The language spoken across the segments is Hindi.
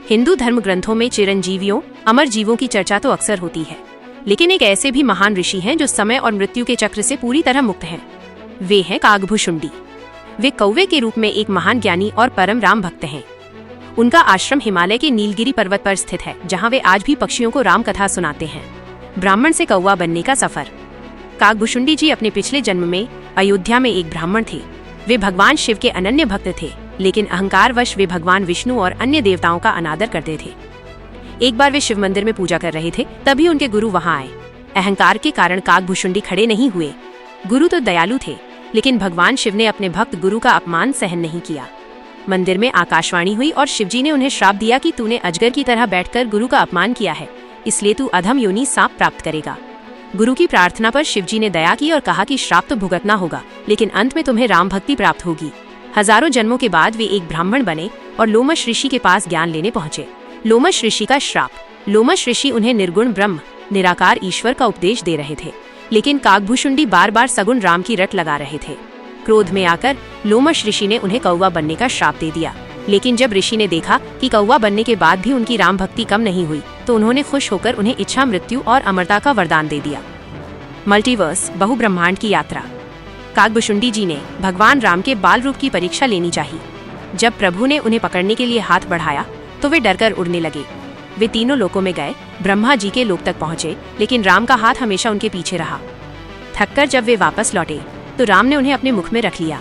हिंदू धर्म ग्रंथों में चिरंजीवियों, अमर जीवों की चर्चा तो अक्सर होती है, लेकिन एक ऐसे भी महान ऋषि हैं जो समय और मृत्यु के चक्र से पूरी तरह मुक्त हैं। वे हैं कागभुशुंडी। वे कौवे के रूप में एक महान ज्ञानी और परम राम भक्त हैं। उनका आश्रम हिमालय के नीलगिरी पर्वत पर स्थित है, जहाँ वे आज भी पक्षियों को राम कथा सुनाते हैं। ब्राह्मण से कौवा बनने का सफर। कागभुशुंडी जी अपने पिछले जन्म में अयोध्या में एक ब्राह्मण थे। वे भगवान शिव के अनन्य भक्त थे, लेकिन अहंकारवश वे भगवान विष्णु और अन्य देवताओं का अनादर करते थे। एक बार वे शिव मंदिर में पूजा कर रहे थे, तभी उनके गुरु वहां आए। अहंकार के कारण कागभुशुंडी खड़े नहीं हुए। गुरु तो दयालु थे, लेकिन भगवान शिव ने अपने भक्त गुरु का अपमान सहन नहीं किया। मंदिर में आकाशवाणी हुई और शिवजी ने उन्हें श्राप दिया कि तूने अजगर की तरह बैठकर गुरु का अपमान किया है, इसलिए तू अधम योनि सांप प्राप्त करेगा। गुरु की प्रार्थना पर शिवजी ने दया की और कहा कि श्राप तो भुगतना होगा, लेकिन अंत में तुम्हें राम भक्ति प्राप्त होगी। हजारों जन्मों के बाद वे एक ब्राह्मण बने और लोमश ऋषि के पास ज्ञान लेने पहुंचे। लोमश ऋषि का श्राप। लोमश ऋषि उन्हें निर्गुण ब्रह्म, निराकार ईश्वर का उपदेश दे रहे थे, लेकिन कागभुशुंडी बार बार सगुण राम की रट लगा रहे थे। क्रोध में आकर लोमश ऋषि ने उन्हें कौवा बनने का श्राप दे दिया, लेकिन जब ऋषि ने देखा कि कौवा बनने के बाद भी उनकी राम भक्ति कम नहीं हुई, तो उन्होंने खुश होकर उन्हें इच्छा मृत्यु और अमरता का वरदान दे दिया। मल्टीवर्स, बहुब्रह्मांड की यात्रा। कागभुशुंडी जी ने भगवान राम के बाल रूप की परीक्षा लेनी चाहिए। जब प्रभु ने उन्हें पकड़ने के लिए हाथ बढ़ाया तो वे डरकर उड़ने लगे। वे तीनों लोकों में गए, ब्रह्मा जी के लोक तक पहुंचे, लेकिन राम का हाथ हमेशा उनके पीछे रहा। थककर जब वे वापस लौटे तो राम ने उन्हें अपने मुख में रख लिया।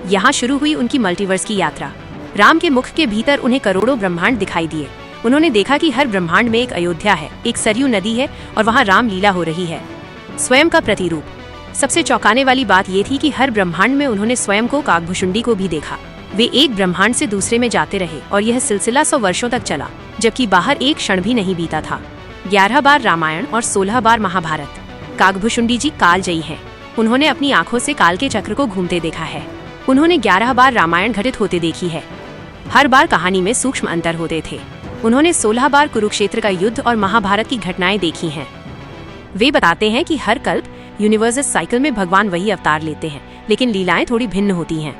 यहाँ शुरू हुई उनकी मल्टीवर्स की यात्रा। राम के मुख के भीतर उन्हें करोड़ों ब्रह्मांड दिखाई दिए। उन्होंने देखा कि हर ब्रह्मांड में एक अयोध्या है, एक सरयू नदी है और वहाँ राम लीला हो रही है, स्वयं का प्रतिरूप। सबसे चौंकाने वाली बात ये थी कि हर ब्रह्मांड में उन्होंने स्वयं को, कागभुशुंडी को भी देखा। वे एक ब्रह्मांड से दूसरे में जाते रहे और यह सिलसिला 100 वर्षों तक चला, जबकि बाहर एक क्षण भी नहीं बीता था। 11 बार रामायण और 16 बार महाभारत। कागभुशुंडी जी कालजयी हैं। उन्होंने अपनी आंखों से काल के चक्र को घूमते देखा है। उन्होंने 11 बार रामायण घटित होते देखी है। हर बार कहानी में सूक्ष्म अंतर होते थे। उन्होंने 16 बार कुरुक्षेत्र का युद्ध और महाभारत की घटनाएं देखी हैं। वे बताते हैं कि हर कल्प यूनिवर्सल साइकिल में भगवान वही अवतार लेते हैं, लेकिन लीलाएं थोड़ी भिन्न होती हैं।